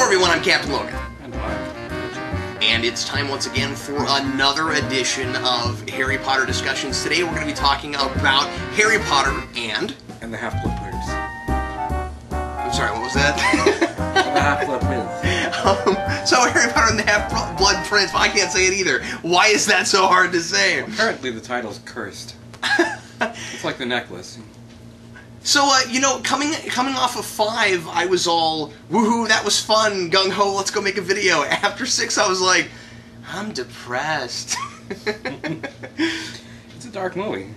everyone, I'm Captain Logan. And I'm... And it's time once again for another edition of Harry Potter discussions. Today we're going to be talking about Harry Potter and... And the Half-Blood Prince. I'm sorry, what was that? And the Half-Blood Prince. So Harry Potter and the Half-Blood Prince, I can't say it either. Why is that so hard to say? Apparently the title's cursed. It's like the necklace. So, coming off of 5, I was all, woohoo, that was fun, gung-ho, let's go make a video. After 6, I was like, I'm depressed. It's a dark movie.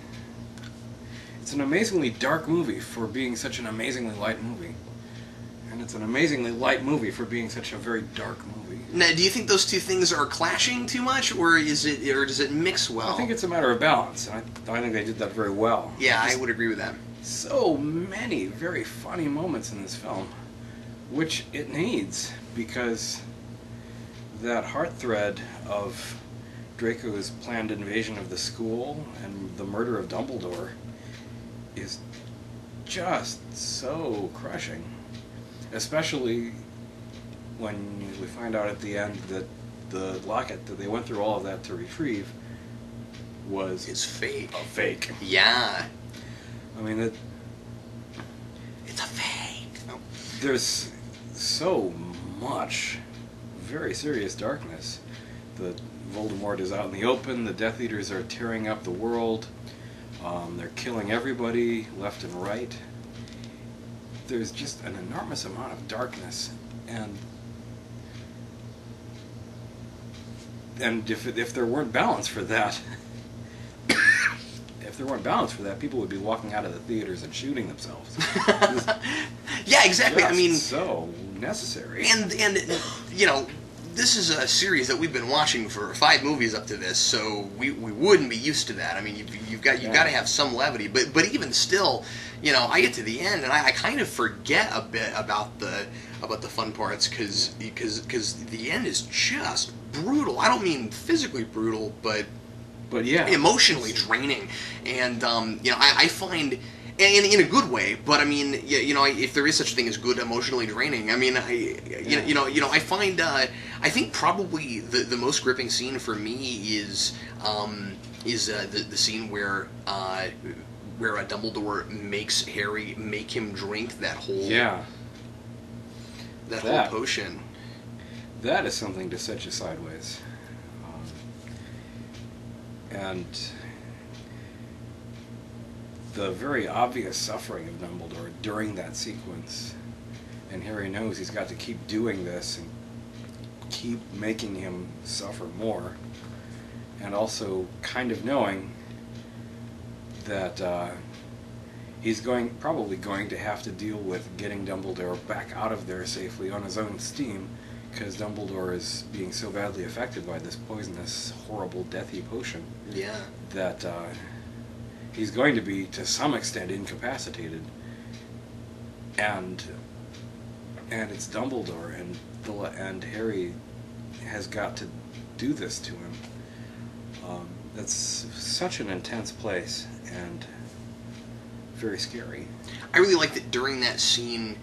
It's an amazingly dark movie for being such an amazingly light movie. And it's an amazingly light movie for being such a very dark movie. Now, do you think those two things are clashing too much, or does it mix well? I think it's a matter of balance, and I think they did that very well. Yeah, I would agree with that. So many very funny moments in this film, which it needs, because that heartthread of Draco's planned invasion of the school and the murder of Dumbledore is just so crushing. Especially when we find out at the end that the locket that they went through all of that to retrieve It's fake. A fake. Yeah. I mean, It's a fake. Oh. There's so much very serious darkness. The Voldemort is out in the open, the Death Eaters are tearing up the world, they're killing everybody left and right. There's just an enormous amount of darkness, and if there weren't balance for that, people would be walking out of the theaters and shooting themselves. Yeah, exactly. I mean, so necessary. And this is a series that we've been watching for 5 movies up to this, so we wouldn't be used to that. I mean, you've got to have some levity, but even still, I get to the end and I kind of forget a bit about the fun parts because the end is just brutal. I don't mean physically brutal, but yeah, emotionally draining. And I find, in a good way, but I mean, if there is such a thing as good emotionally draining, I mean, I find, I think probably the most gripping scene for me is the scene where Dumbledore makes Harry make him drink that whole whole potion. That is something to set you sideways. And the very obvious suffering of Dumbledore during that sequence, and Harry knows he's got to keep doing this and keep making him suffer more, and also kind of knowing that he's probably going to have to deal with getting Dumbledore back out of there safely on his own steam, because Dumbledore is being so badly affected by this poisonous, horrible, deathy potion. Yeah. That he's going to be, to some extent, incapacitated. And it's Dumbledore, and Harry has got to do this to him. That's such an intense place, and very scary. I really like that during that scene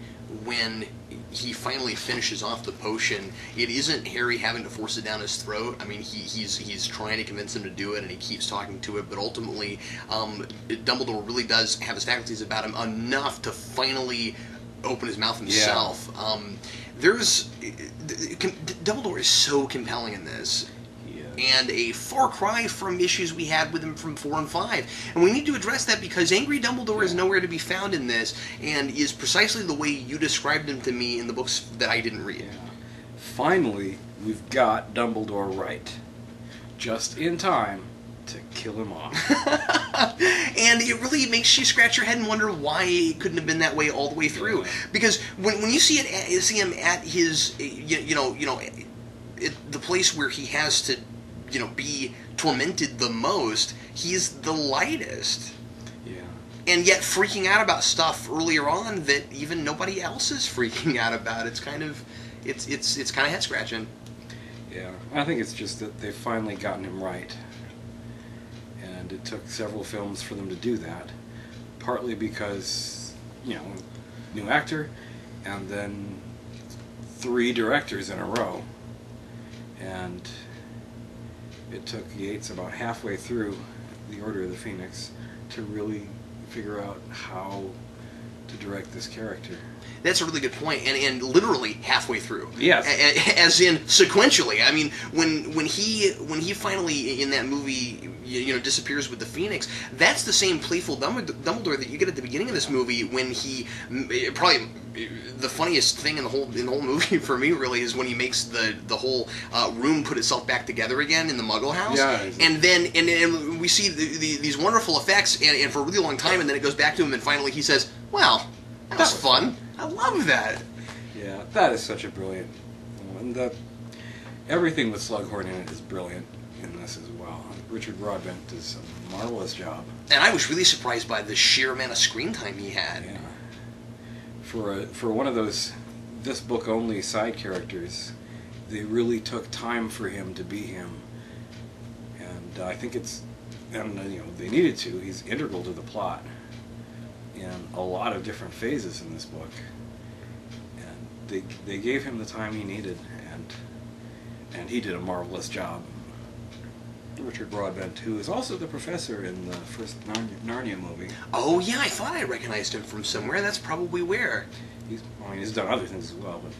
when he finally finishes off the potion, it isn't Harry having to force it down his throat. I mean, he's trying to convince him to do it, and he keeps talking to it, but ultimately, Dumbledore really does have his faculties about him enough to finally open his mouth himself. Yeah. Dumbledore is so compelling in this. And a far cry from issues we had with him from 4 and 5. And we need to address that because Angry Dumbledore is nowhere to be found in this, and is precisely the way you described him to me in the books that I didn't read. Yeah. Finally, we've got Dumbledore right. Just in time to kill him off. And it really makes you scratch your head and wonder why it couldn't have been that way all the way through. Yeah. Because when you see him at his, the place where he has to be tormented the most, he's the lightest. Yeah. And yet freaking out about stuff earlier on that even nobody else is freaking out about. It's kind of head scratching. Yeah. I think it's just that they've finally gotten him right. And it took several films for them to do that. Partly because, new actor, and then 3 directors in a row, and it took Yates about halfway through The Order of the Phoenix to really figure out how to direct this character. That's a really good point, and literally halfway through. Yes. As in sequentially. I mean, when he finally in that movie disappears with the Phoenix, that's the same playful Dumbledore that you get at the beginning of this movie when he probably the funniest thing in the whole movie for me really is when he makes the whole room put itself back together again in the Muggle house. Yeah. And then we see these wonderful effects and for a really long time, and then it goes back to him and finally he says, "Well, that was fun. I love that." Yeah, that is such a brilliant one. Everything with Slughorn in it is brilliant in this as well. Richard Broadbent does a marvelous job. And I was really surprised by the sheer amount of screen time he had. Yeah. For one of those this book only side characters, they really took time for him to be him. And I think they needed to. He's integral to the plot in a lot of different phases in this book, and they gave him the time he needed, and he did a marvelous job. Richard Broadbent, who is also the professor in the first Narnia movie. Oh yeah, I thought I recognized him from somewhere. That's probably where. He's done other things as well, but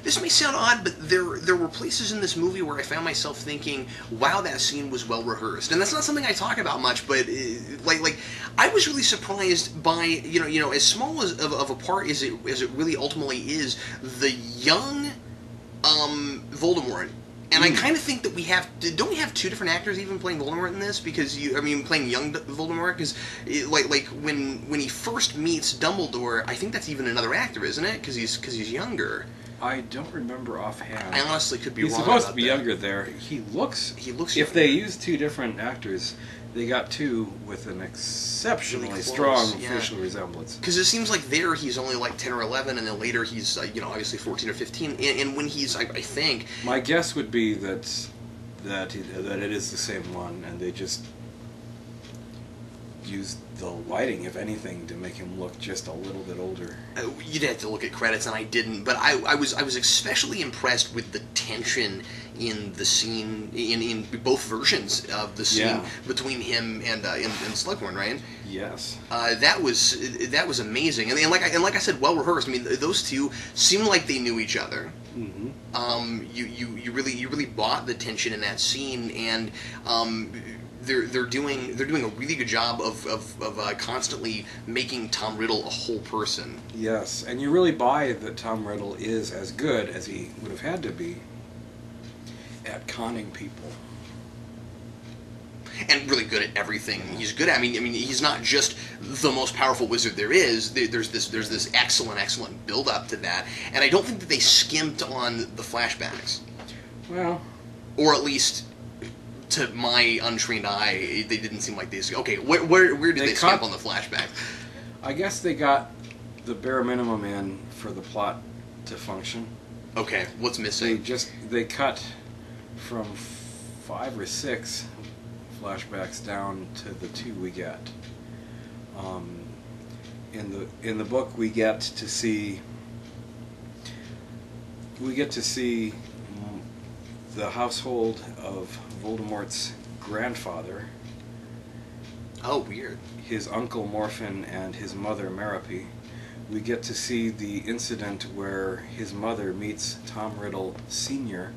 this may sound odd, but there were places in this movie where I found myself thinking, "Wow, that scene was well rehearsed." And that's not something I talk about much, but like I was really surprised by as small of a part as it really ultimately is, the young Voldemort. And I kind of think that don't we have 2 different actors even playing Voldemort in this? Because playing young Voldemort, because like when he first meets Dumbledore, I think that's even another actor, isn't it? Because he's younger. I don't remember offhand. I honestly could be wrong. He's supposed to be that. younger there. He looks. If younger. They use 2 different actors, they got 2 with an exceptionally really strong yeah. facial resemblance. Because it seems like there he's only like 10 or 11, and then later he's obviously 14 or 15. And when he's I think my guess would be that it is the same one, and they just used the lighting, if anything, to make him look just a little bit older. You'd have to look at credits, and I didn't. But I was especially impressed with the tension in the scene in both versions of the scene between him and Slughorn, right? Yes. That was amazing, and like I said, well rehearsed. I mean, those 2 seemed like they knew each other. Mm-hmm. You really bought the tension in that scene, and they're doing a really good job of constantly making Tom Riddle a whole person. Yes, and you really buy that Tom Riddle is as good as he would have had to be at conning people. And really good at everything he's good at. I mean, he's not just the most powerful wizard there is. There's this excellent build up to that, and I don't think that they skimped on the flashbacks. Well, or at least to my untrained eye, they didn't seem like they. Okay, where did they skimp on the flashbacks? I guess they got the bare minimum in for the plot to function. Okay, what's missing? They cut from 5 or 6 flashbacks down to the 2 we get. In the book, we get to see the household of Voldemort's grandfather. Oh, weird. His uncle Morphin and his mother Merope. We get to see the incident where his mother meets Tom Riddle Sr.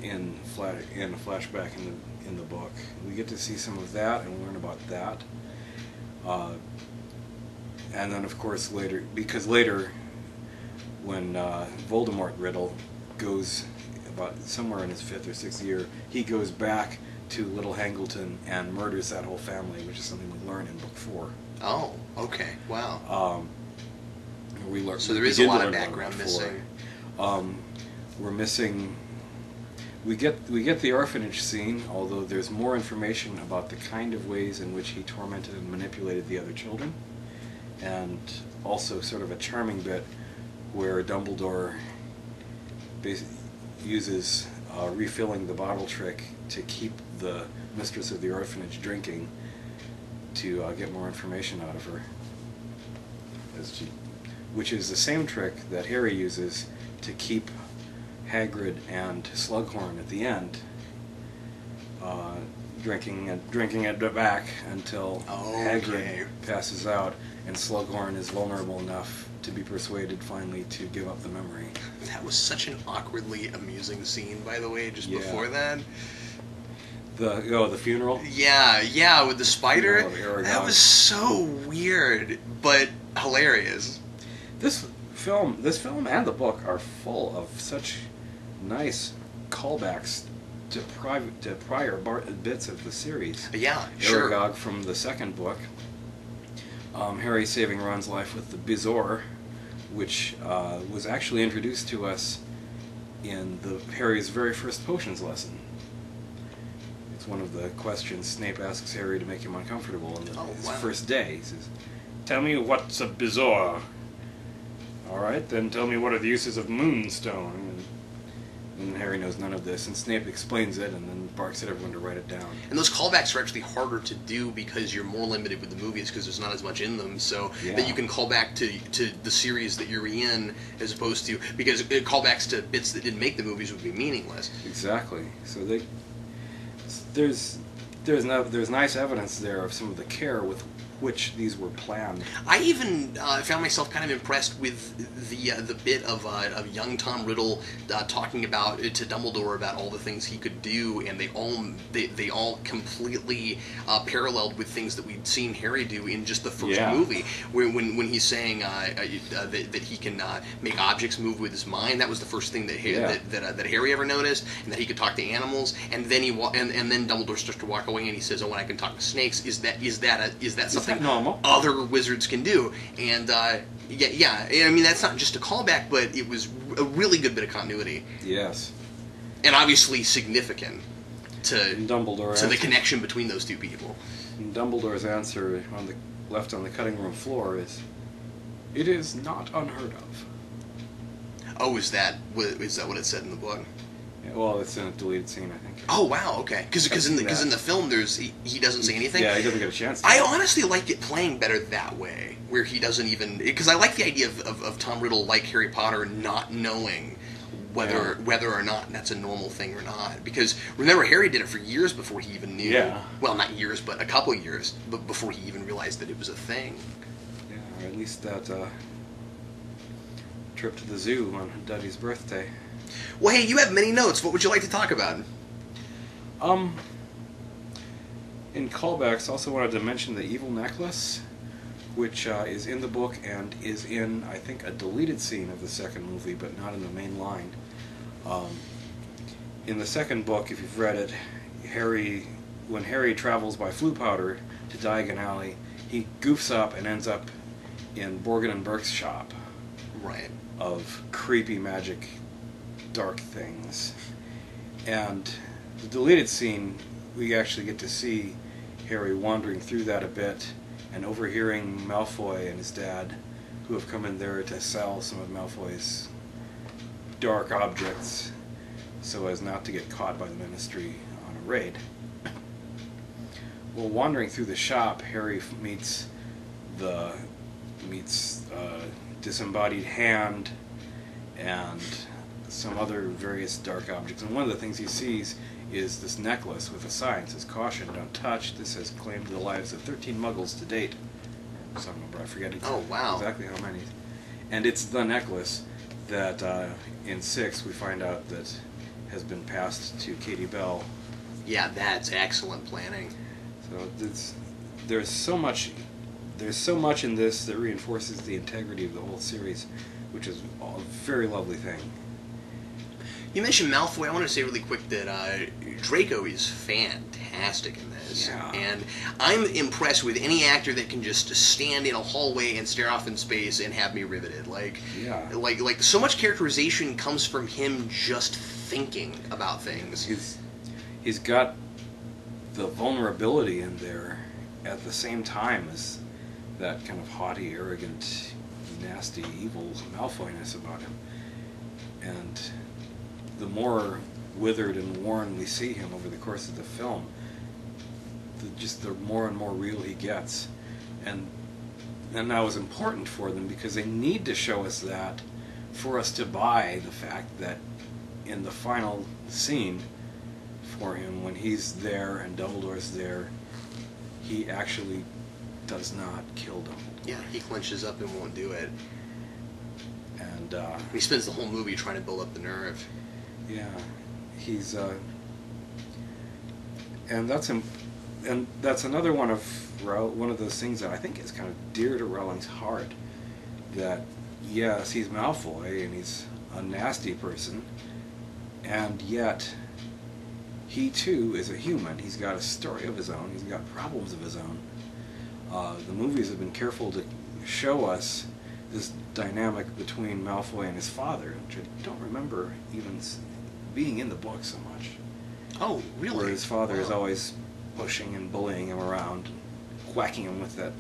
In a flashback in the book. We get to see some of that and learn about that. And then, of course, later, when Voldemort Riddle goes about somewhere in his 5th or 6th year, he goes back to Little Hangleton and murders that whole family, which is something we learn in book 4. Oh, okay, wow. So there is a a lot of background missing. We're missing. We get the orphanage scene, although there's more information about the kind of ways in which he tormented and manipulated the other children, and also sort of a charming bit where Dumbledore uses refilling the bottle trick to keep the mistress of the orphanage drinking to get more information out of her. which is the same trick that Harry uses to keep Hagrid and Slughorn at the end, drinking it back until Hagrid passes out, and Slughorn is vulnerable enough to be persuaded finally to give up the memory. That was such an awkwardly amusing scene, by the way, just before that. The funeral? Yeah, with the spider. That was so weird, but hilarious. This film and the book are full of such nice callbacks to prior bits of the series. Yeah, sure. Aragog from the second book. Harry saving Ron's life with the Bezoar, which was actually introduced to us in Harry's very first potions lesson. It's one of the questions Snape asks Harry to make him uncomfortable on his first day. He says, "Tell me what's a Bezoar." "All right, then tell me what are the uses of Moonstone." And Harry knows none of this, and Snape explains it and then barks at everyone to write it down. And those callbacks are actually harder to do because you're more limited with the movies because there's not as much in them, so that you can call back to the series that you're in as opposed to, because callbacks to bits that didn't make the movies would be meaningless. Exactly. So there's nice evidence there of some of the care with which these were planned. I even found myself kind of impressed with the bit of young Tom Riddle talking about to Dumbledore about all the things he could do, and they all completely paralleled with things that we'd seen Harry do in just the first movie. When he's saying that he can make objects move with his mind, that was the first thing that Harry ever noticed, and that he could talk to animals. And then and then Dumbledore starts to walk away, and he says, "Oh, and I can talk to snakes." Is that something normal other wizards can do? And I mean, that's not just a callback, but it was a really good bit of continuity. Yes. And obviously significant to the connection between those two people. And Dumbledore's answer left on the cutting room floor is, "It is not unheard of." Oh, is that what it said in the book? Yeah, well, it's in a deleted scene, I think. Oh, wow, okay. Because in the film, he doesn't say anything. Yeah, he doesn't get a chance to. I honestly like it playing better that way, where he doesn't even... Because I like the idea of Tom Riddle, like Harry Potter, not knowing whether or not that's a normal thing or not. Because, remember, Harry did it for years before he even knew... Yeah. Well, not years, but a couple of years before he even realized that it was a thing. Yeah, or at least that trip to the zoo on Duddy's birthday. Well, hey, you have many notes. What would you like to talk about? In callbacks, also wanted to mention the evil necklace, which is in the book and is in, I think, a deleted scene of the second movie, but not in the main line. In the second book, if you've read it, when Harry travels by Floo Powder to Diagon Alley, he goofs up and ends up in Borgin and Burke's shop. Right. Of creepy magic dark things. And the deleted scene, we actually get to see Harry wandering through that a bit and overhearing Malfoy and his dad, who have come in there to sell some of Malfoy's dark objects so as not to get caught by the Ministry on a raid. Well, wandering through the shop, Harry meets disembodied hand and some other various dark objects. And one of the things he sees is this necklace with a sign that says, "Caution, don't touch. This has claimed the lives of 13 Muggles to date." Some number, I forget exactly how many. And it's the necklace that in 6 we find out that has been passed to Katie Bell. Yeah, that's excellent planning. So there's so much in this that reinforces the integrity of the whole series, which is a very lovely thing. You mentioned Malfoy. I want to say really quick that Draco is fantastic in this. Yeah. And I'm impressed with any actor that can just stand in a hallway and stare off in space and have me riveted. Like so much characterization comes from him just thinking about things. He's got the vulnerability in there at the same time as that kind of haughty, arrogant, nasty, evil Malfoyness about him. And the more withered and worn we see him over the course of the film, the more and more real he gets. And and that was important for them because they need to show us that for us to buy the fact that in the final scene for him, when he's there and Dumbledore's there, he actually does not kill Dumbledore. Yeah, he clenches up and won't do it. And he spends the whole movie trying to build up the nerve. Yeah, he's and that's another one of those things that I think is kind of dear to Rowling's heart. That yes, he's Malfoy and he's a nasty person, and yet he too is a human. He's got a story of his own. He's got problems of his own. The movies have been careful to show us this dynamic between Malfoy and his father, which I don't remember even being in the book so much. Oh, really? Where his father is always pushing and bullying him around, whacking him with that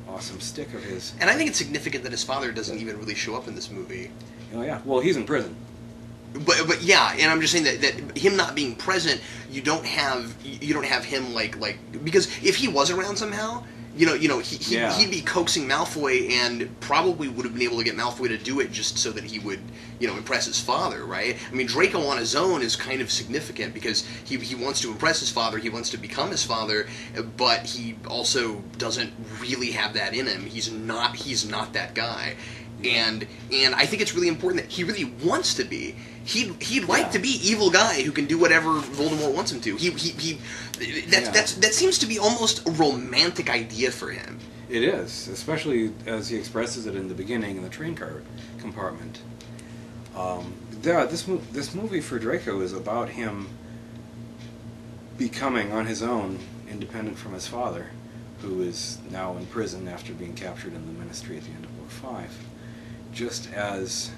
awesome stick of his. And I think it's significant that his father doesn't even really show up in this movie. Oh yeah, well he's in prison. But yeah, and I'm just saying that him not being present, you don't have him like because if he was around somehow, he'd be coaxing Malfoy and probably would have been able to get Malfoy to do it just so that he would impress his father, right? I mean, Draco on his own is kind of significant because he wants to impress his father, he wants to become his father, but he also doesn't really have that in him. He's not that guy. And I think it's really important that he really wants to be. He'd like to be evil guy who can do whatever Voldemort wants him to. That seems to be almost a romantic idea for him. It is, especially as he expresses it in the beginning in the train car compartment. This movie for Draco is about him becoming on his own, independent from his father, who is now in prison after being captured in the Ministry at the end of Book 5. Just as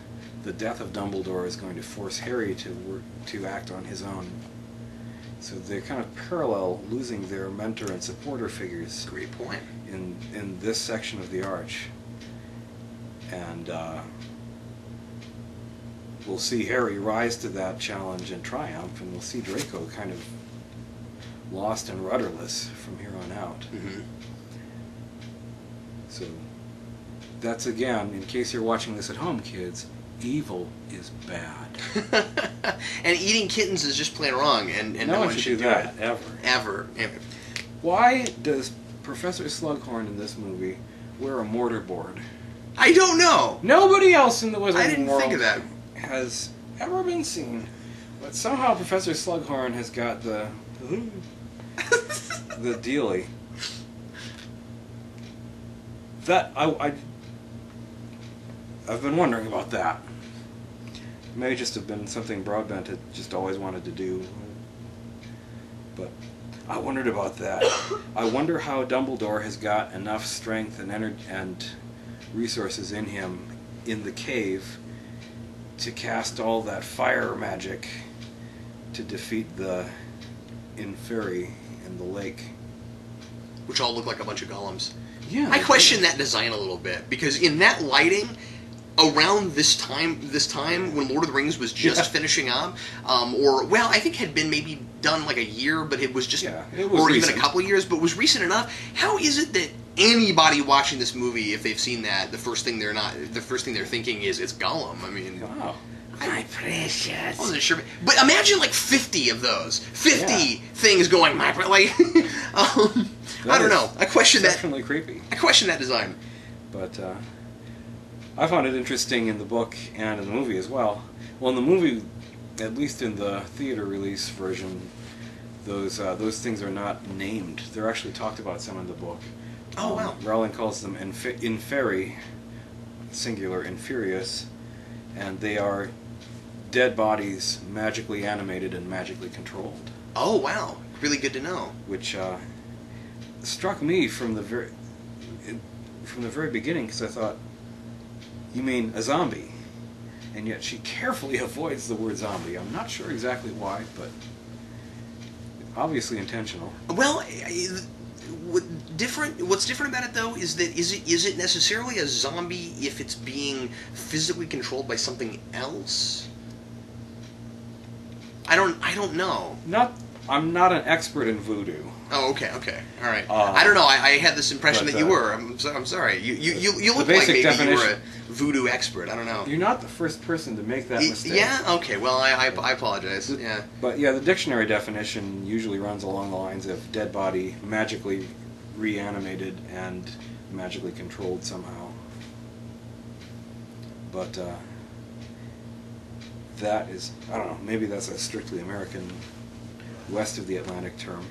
the death of Dumbledore is going to force Harry to act on his own. So they're kind of parallel, losing their mentor and supporter figures. Great point. In this section of the Arch. And we'll see Harry rise to that challenge and triumph, and we'll see Draco kind of lost and rudderless from here on out. Mm-hmm. So that's, again, in case you're watching this at home, kids, evil is bad. And eating kittens is just plain wrong, and no one should do that, it. Ever. Why does Professor Slughorn in this movie wear a mortarboard? I don't know. Nobody else in the Wizarding I didn't world think of that. has ever been seen. But somehow Professor Slughorn has got the dealy. That I've been wondering about that. It may just have been something Broadbent had just always wanted to do. But I wondered about that. I wonder how Dumbledore has got enough strength and energy and resources in him in the cave to cast all that fire magic to defeat the Inferi in the lake. Which all look like a bunch of golems. Yeah. I question that design a little bit, because in that lighting, around this time when Lord of the Rings was just finishing up, I think had been maybe done like a year, but it was just, it was or recent. even a couple of years, but was recent enough. How is it that anybody watching this movie, if they've seen that, the first thing they're thinking is it's Gollum? I mean, wow. My precious. I wasn't sure, but imagine like 50 of those, 50 things going my like. I don't know. I question that. Definitely creepy. I question that design. But I found it interesting in the book and in the movie as well. Well, in the movie, at least in the theater release version, those things are not named. They're actually talked about some in the book. Oh wow. Rowling calls them Inferi, singular, Inferius, and they are dead bodies, magically animated and magically controlled. Oh wow, really good to know. Which struck me from the very beginning, because I thought, you mean a zombie? And yet she carefully avoids the word zombie. I'm not sure exactly why, but obviously intentional. Well, what's different about it though is that is it necessarily a zombie if it's being physically controlled by something else? I don't know. I'm not an expert in voodoo. Oh, okay, all right. I don't know. I had this impression that you were. I'm sorry. You look like maybe you were a voodoo expert. I don't know. You're not the first person to make that mistake. Yeah. Okay. Well, I apologize. Yeah. But yeah, the dictionary definition usually runs along the lines of dead body magically reanimated and magically controlled somehow. But that is, I don't know. Maybe that's a strictly American, west of the Atlantic term.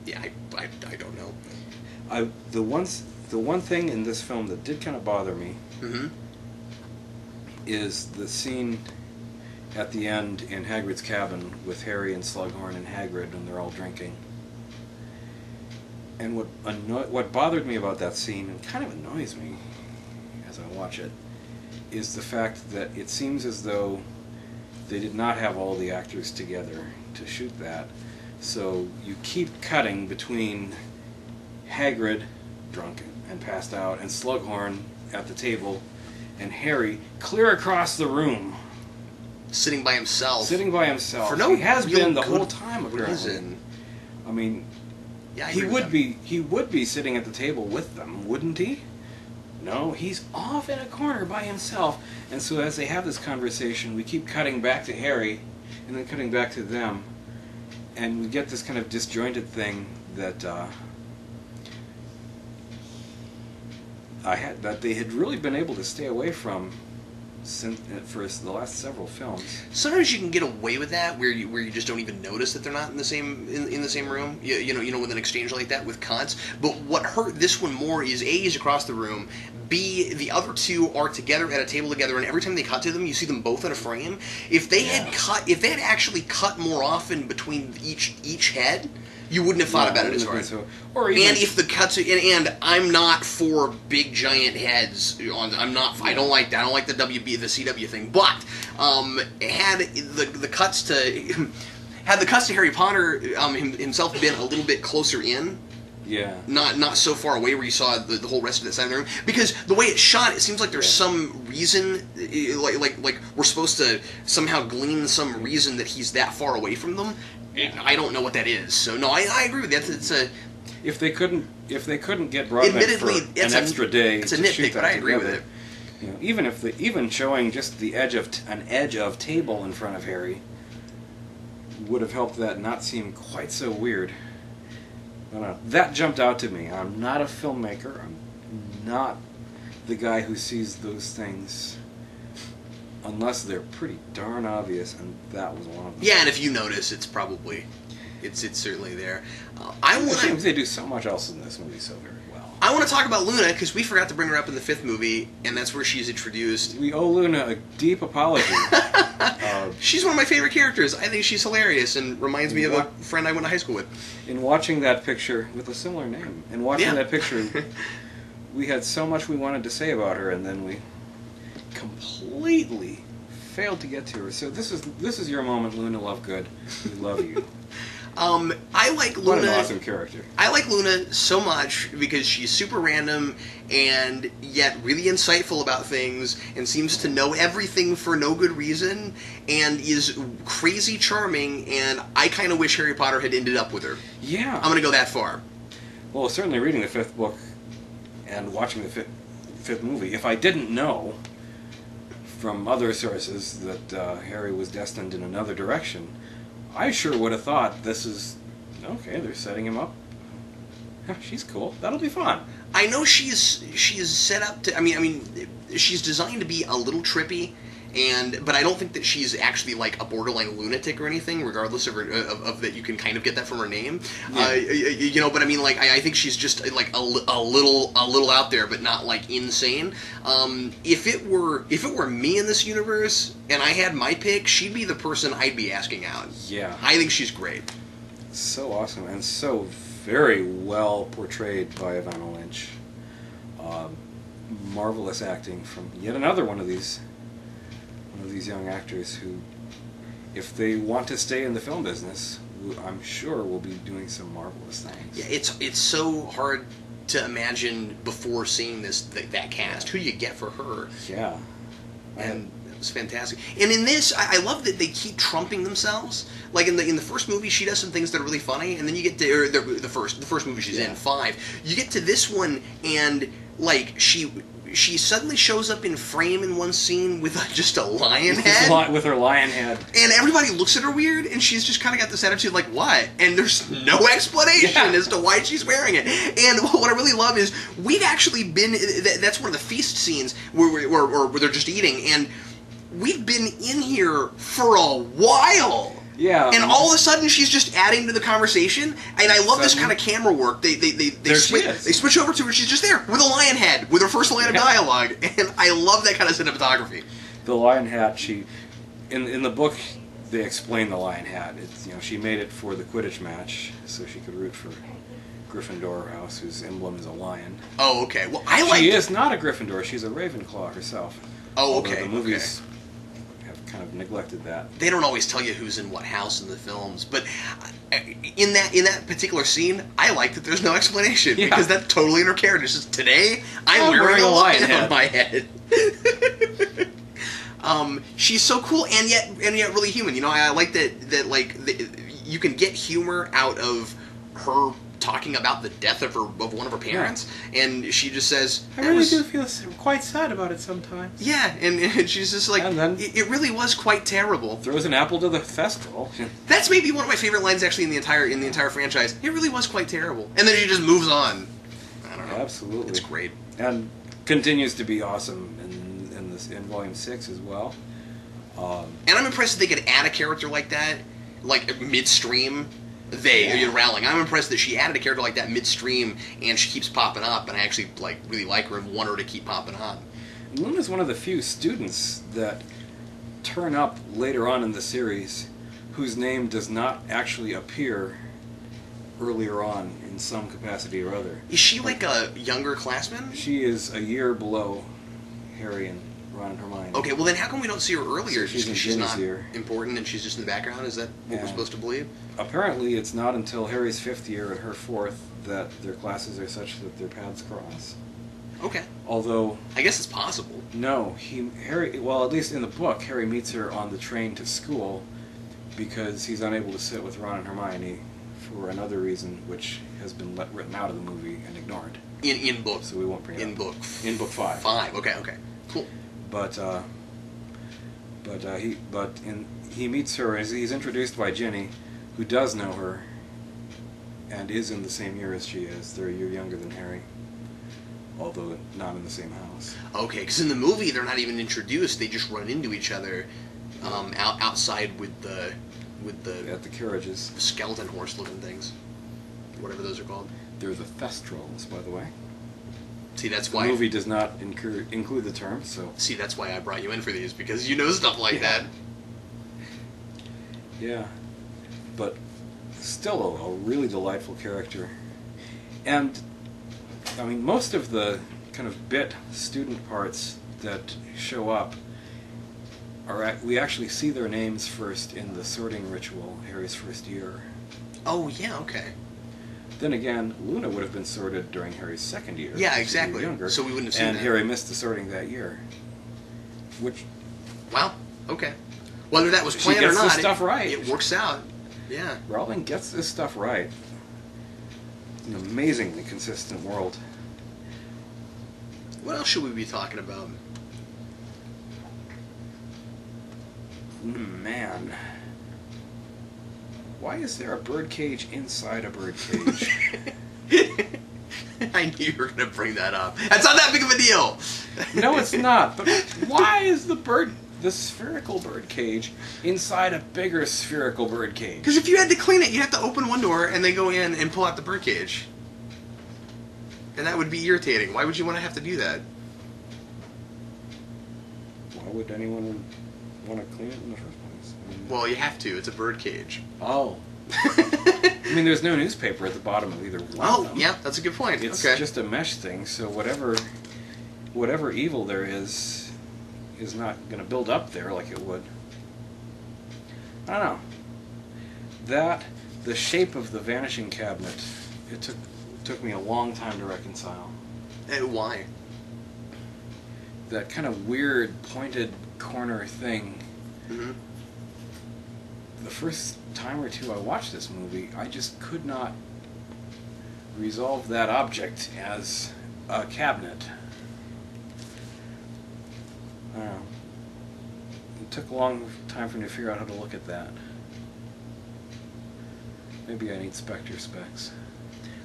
Yeah, I don't know. The one thing in this film that did kind of bother me is the scene at the end in Hagrid's cabin with Harry and Slughorn and Hagrid when they're all drinking. And what bothered me about that scene, and kind of annoys me as I watch it, is the fact that it seems as though they did not have all the actors together to shoot that. So you keep cutting between Hagrid, drunk and passed out, and Slughorn at the table, and Harry clear across the room. Sitting by himself. For no he has been the whole time, apparently. Reason. I mean, yeah, he would be sitting at the table with them, wouldn't he? No, he's off in a corner by himself. And so as they have this conversation, we keep cutting back to Harry, and then cutting back to them. And we get this kind of disjointed thing that that they had really been able to stay away from for the last several films. Sometimes you can get away with that, where you just don't even notice that they're not in the same in the same room. You know, with an exchange like that with cuts. But what hurt this one more is A, he's across the room. B, the other two are together at a table together, and every time they cut to them, you see them both in a frame. If they had actually cut more often between each head, you wouldn't have thought about it as hard. So. Or even, and if the cuts, and I'm not for big giant heads. I'm not. I don't like that. I don't like the CW thing. But had the cuts to Harry Potter himself been a little bit closer in. Yeah. Not so far away where you saw the whole rest of the side of the room. Because the way it's shot, it seems like there's some reason, like we're supposed to somehow glean some reason that he's that far away from them. I don't know what that is. So no, I agree with that. It's a if they couldn't get Broadbent for an extra day, it's a nitpick, but I agree with it. You know, even showing just the edge of table in front of Harry would have helped that not seem quite so weird. That jumped out to me. I'm not a filmmaker. I'm not the guy who sees those things unless they're pretty darn obvious, and that was one of them. Yeah, and if you notice, it's certainly there. It seems they do so much else in this movie so very well. I want to talk about Luna, because we forgot to bring her up in the 5th movie, and that's where she's introduced. We owe Luna a deep apology. She's one of my favorite characters. I think she's hilarious and reminds me of a friend I went to high school with. In watching that picture, with a similar name, that picture, we had so much we wanted to say about her, and then we completely failed to get to her. So this is your moment, Luna Lovegood. We love you. I like Luna. What an awesome character. I like Luna so much because she's super random and yet really insightful about things and seems to know everything for no good reason and is crazy charming, and I kind of wish Harry Potter had ended up with her. Yeah. I'm going to go that far. Well, certainly reading the 5th book and watching the fifth movie, if I didn't know from other sources that Harry was destined in another direction, I sure would have thought this is okay. They're setting him up. She's cool. That'll be fun. I know she's set up to. I mean, she's designed to be a little trippy, but I don't think that she's actually like a borderline lunatic or anything. Regardless of that, you can kind of get that from her name. Yeah. But I mean, like I think she's just like a little out there, but not like insane. If it were me in this universe and I had my pick, she'd be the person I'd be asking out. Yeah, I think she's great. So awesome and so very well portrayed by Evanna Lynch. Marvelous acting from yet another one of these young actors who, if they want to stay in the film business, I'm sure will be doing some marvelous things. Yeah, it's so hard to imagine before seeing that cast. Who do you get for her? Yeah, and It's fantastic. And in this, I love that they keep trumping themselves. Like in the first movie, she does some things that are really funny, and then you get to or the first movie she's in, 5. You get to this one, and like she suddenly shows up in frame in one scene with just a lion head. With her lion head. And everybody looks at her weird, and she's just kind of got this attitude like, what? And there's no explanation as to why she's wearing it. And what I really love is, we've actually been, that's one of the feast scenes where they're just eating, and we've been in here for a while. Yeah. And all of a sudden, she's just adding to the conversation. And I love this kind of camera work. They switch over to her. She's just there with a lion head, with her first line of dialogue. And I love that kind of cinematography. The lion hat, in the book, they explain the lion hat. It's, she made it for the Quidditch match, so she could root for Gryffindor House, whose emblem is a lion. Oh, okay. Well, She is not a Gryffindor. She's a Ravenclaw herself. Oh, okay. Although the movies kind of neglected that. They don't always tell you who's in what house in the films, but in that particular scene, I like that there's no explanation because that's totally in her character. It's just, today I'm wearing a lion head on my head. She's so cool and yet really human. I like that you can get humor out of her talking about the death of one of her parents, and she just says, I really do feel quite sad about it sometimes. Yeah, and she's just like, it really was quite terrible. Throws an apple to the festival. That's maybe one of my favorite lines actually in the entire franchise. It really was quite terrible. And then she just moves on. I don't know. Absolutely. It's great. And continues to be awesome in Volume 6 as well. And I'm impressed that they could add a character like that, like midstream. Rowling. I'm impressed that she added a character like that midstream, and she keeps popping up, and I actually really like her and want her to keep popping up. Luna's one of the few students that turn up later on in the series whose name does not actually appear earlier on in some capacity or other. Is she like a younger classman? She is a year below Harry and Ron and Hermione. Okay, well then how come we don't see her earlier? So Just because she's not year. important and she's just in the background? Is that what we're supposed to believe? Apparently it's not until Harry's 5th year and her 4th that their classes are such that their paths cross. Okay. Although... I guess it's possible. No, well, at least in the book, Harry meets her on the train to school because he's unable to sit with Ron and Hermione for another reason, which has been written out of the movie and ignored. In book. So we won't bring it up. In book 5. 5, okay. Cool. He meets her as he's introduced by Ginny, who does know her and is in the same year as she is. They're a year younger than Harry, although not in the same house. Okay, because in the movie they're not even introduced; they just run into each other outside with the at the carriages, skeleton horse-looking things, whatever those are called. They're the Thestrals, by the way. See, that's why the movie does not include the term. So see, that's why I brought you in for these, because you know stuff like that. Yeah, but still a really delightful character. And, I mean, most of the kind of bit student parts that show up we actually see their names first in the sorting ritual, Harry's first year. Oh, yeah, okay. Then again, Luna would have been sorted during Harry's 2nd year. Yeah, exactly. Younger, so we wouldn't have seen that. And Harry missed the sorting that year. Which... Wow, okay. Whether that was planned or not, this stuff right. It works out. Yeah. Rowling gets this stuff right. An amazingly consistent world. What else should we be talking about? Man. Why is there a birdcage inside a birdcage? I knew you were going to bring that up. That's not that big of a deal. No, it's not. But why is the spherical birdcage inside a bigger spherical birdcage? Because if you had to clean it, you'd have to open one door and then go in and pull out the birdcage. And that would be irritating. Why would you want to have to do that? Why would anyone want to clean it in the first place? Well, you have to. It's a birdcage. Oh. I mean, there's no newspaper at the bottom of either one of them. Yeah, that's a good point. It's okay. just a mesh thing, so whatever evil there is not going to build up there like it would. I don't know. The shape of the vanishing cabinet, it took me a long time to reconcile. And why? that kind of weird pointed corner thing. Mm-hmm. The first time or two I watched this movie, I just could not resolve that object as a cabinet. I don't know. It took a long time for me to figure out how to look at that. Maybe I need Spectre specs.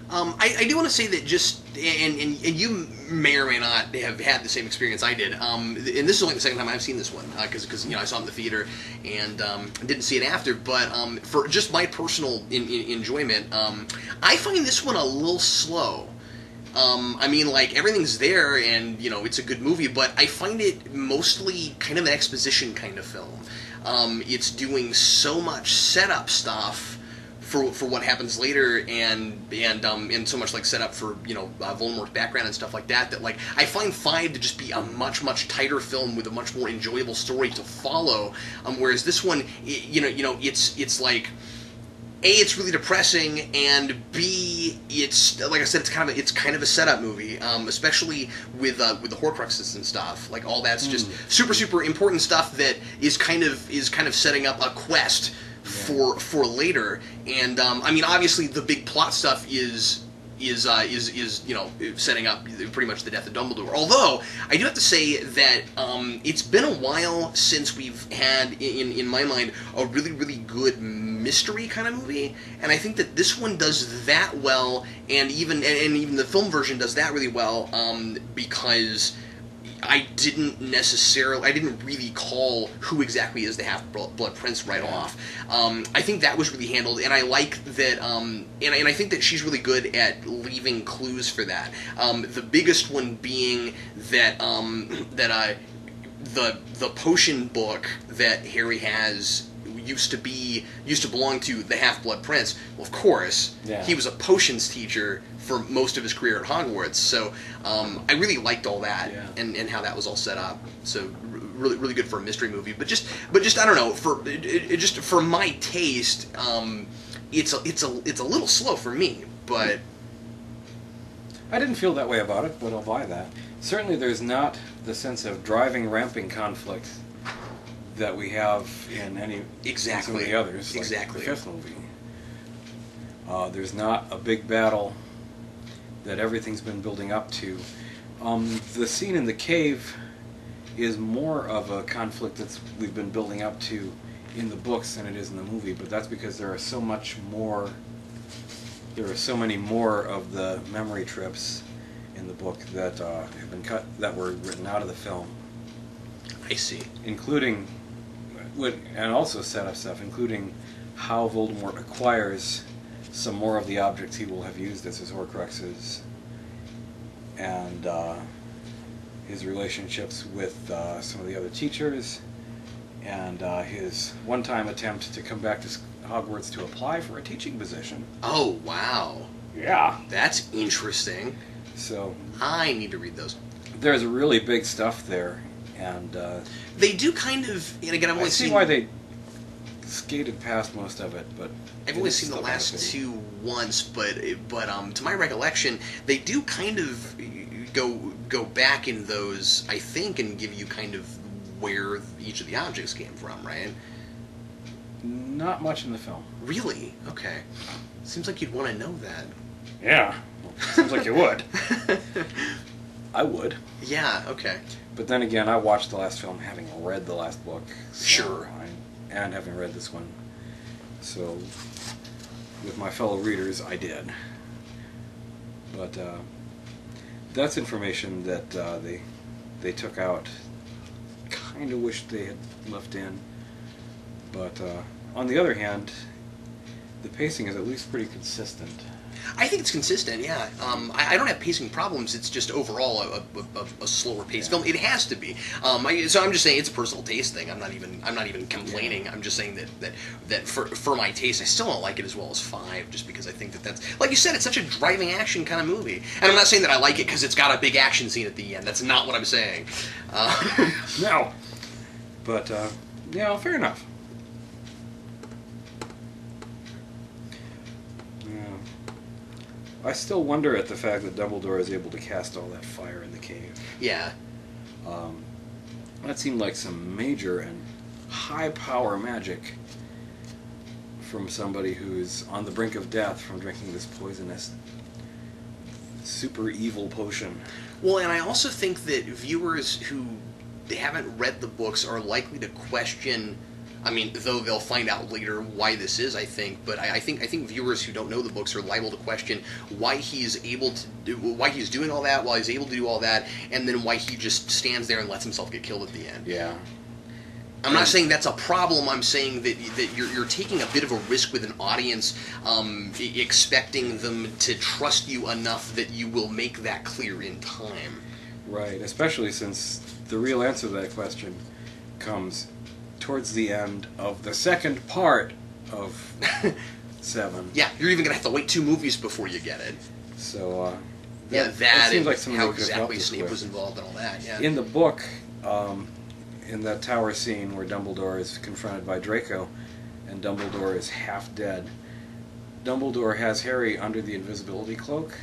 I do want to say that and you may or may not have had the same experience I did. And this is only the second time I've seen this one because I saw it in the theater and didn't see it after. But for just my personal enjoyment, I find this one a little slow. I mean, like, everything's there and, it's a good movie, but I find it mostly kind of an exposition kind of film. It's doing so much setup stuff for what happens later, and so much like setup for Voldemort's background and stuff like that. Like I find 5 to just be a much tighter film with a much more enjoyable story to follow. Whereas this one, it's like A, it's really depressing, and B, it's like I said, it's kind of a setup movie, especially with the Horcruxes and stuff. Like all that's just super important stuff that is kind of setting up a quest for later. And I mean, obviously, the big plot stuff is setting up pretty much the death of Dumbledore. Although I do have to say that it's been a while since we've had, in my mind, a really good mystery kind of movie, and I think that this one does that well, and even the film version does that really well, because I didn't really call who exactly is the Half-Blood Prince right off. I think that was really handled, and I like that, and I think that she's really good at leaving clues for that. The biggest one being that the potion book that Harry has used to belong to the Half-Blood Prince. Well, of course, he was a potions teacher for most of his career at Hogwarts, so I really liked all that and how that was all set up. So really good for a mystery movie. But just I don't know, for my taste, it's a little slow for me. But I didn't feel that way about it, but I'll buy that. Certainly, there's not the sense of driving, ramping conflict that we have in some of the others, like the fifth movie. There's not a big battle that everything's been building up to. The scene in the cave is more of a conflict we've been building up to in the books than it is in the movie, but that's because there are so many more of the memory trips in the book that have been cut, that were written out of the film. I see. Including, and also set up stuff, including how Voldemort acquires some more of the objects he will have used as his Horcruxes, and his relationships with some of the other teachers, and his one-time attempt to come back to Hogwarts to apply for a teaching position. Oh, wow. Yeah. That's interesting. So I need to read those. There's really big stuff there, and they do kind of, and again, I've only seen... I see why they skated past most of it, but I've only seen the last two once, but to my recollection, they do kind of go back in those, I think, and give you kind of where each of the objects came from, right? Not much in the film. Really? Okay. Seems like you'd want to know that. Yeah. Seems like you would. I would. Yeah, okay. But then again, I watched the last film having read the last book. So sure. And having read this one. So, with my fellow readers, I did. But that's information that they took out. Kind of wish they had left in. But on the other hand, the pacing is at least pretty consistent. I think it's consistent, yeah. I don't have pacing problems. It's just overall a slower paced film. It has to be. So I'm just saying it's a personal taste thing. I'm not even complaining. I'm just saying that for my taste, I still don't like it as well as 5, just because I think that's like you said, it's such a driving action kind of movie. And I'm not saying that I like it because it's got a big action scene at the end. That's not what I'm saying. No. But yeah, fair enough. I still wonder at the fact that Dumbledore is able to cast all that fire in the cave. Yeah. That seemed like some major and high power magic from somebody who's on the brink of death from drinking this poisonous, super evil potion. Well, and I also think that viewers who haven't read the books are likely to question. I mean, though they'll find out later why this is, I think. But I think viewers who don't know the books are liable to question why he's able to why he's doing all that, why he's able to do all that, and then why he just stands there and lets himself get killed at the end. Yeah. I'm not saying that's a problem. I'm saying that you're taking a bit of a risk with an audience, expecting them to trust you enough that you will make that clear in time. Right, especially since the real answer to that question comes towards the end of the second part of 7. Yeah, you're even going to have to wait 2 movies before you get it. So, that seems and like something how they could have exactly helped us Snape with. was involved and all that, yeah. In the book, in that tower scene where Dumbledore is confronted by Draco, and Dumbledore is half dead, Dumbledore has Harry under the invisibility cloak,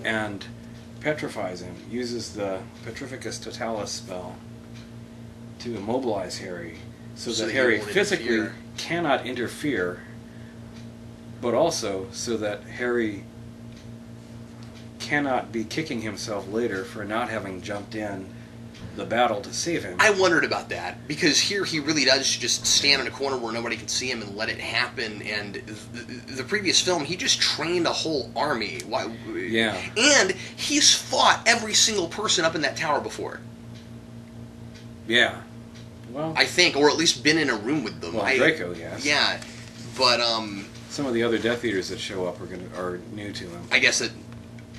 and petrifies him, uses the Petrificus Totalis spell to immobilize Harry, so that Harry physically cannot interfere, but also so that Harry cannot be kicking himself later for not having jumped in the battle to save him. I wondered about that, because here he really does just stand in a corner where nobody can see him and let it happen, and the previous film, he just trained a whole army. Yeah. And he's fought every single person up in that tower before. Yeah. Well, I think, or at least been in a room with them. Well, Draco, yes. Yeah, but some of the other Death Eaters that show up are new to him. I guess it.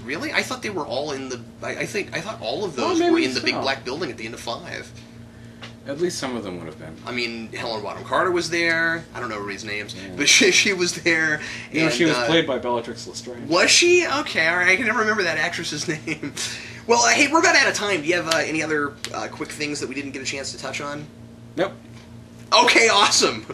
Really, I thought they were all in the. I thought all of those were in the big black building at the end of 5. At least some of them would have been. I mean, Helen Bonham Carter was there. I don't know everybody's names, but she was there. You know, she was played by Bellatrix Lestrange. Was she? Okay, all right. I can never remember that actress's name. Well, hey, we're about out of time. Do you have any other quick things that we didn't get a chance to touch on? Nope. Okay, awesome.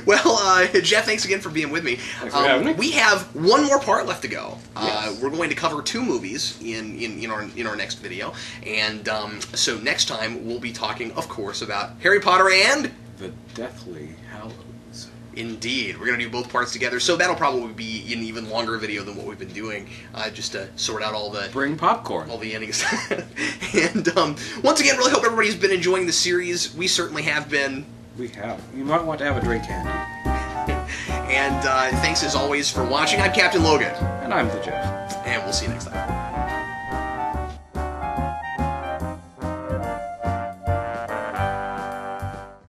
Well, Jeff, thanks again for being with me. Thanks for having me. We have one more part left to go. Yes. We're going to cover 2 movies in our next video, and so next time we'll be talking, of course, about Harry Potter and the Deathly Hallows. Indeed, we're going to do both parts together, so that'll probably be an even longer video than what we've been doing, just to sort out all the... Bring popcorn. All the endings. And once again, really hope everybody's been enjoying the series. We certainly have been. We have. You might want to have a drink handy. And thanks as always for watching. I'm Captain Logan. And I'm the Jeff. And we'll see you next time.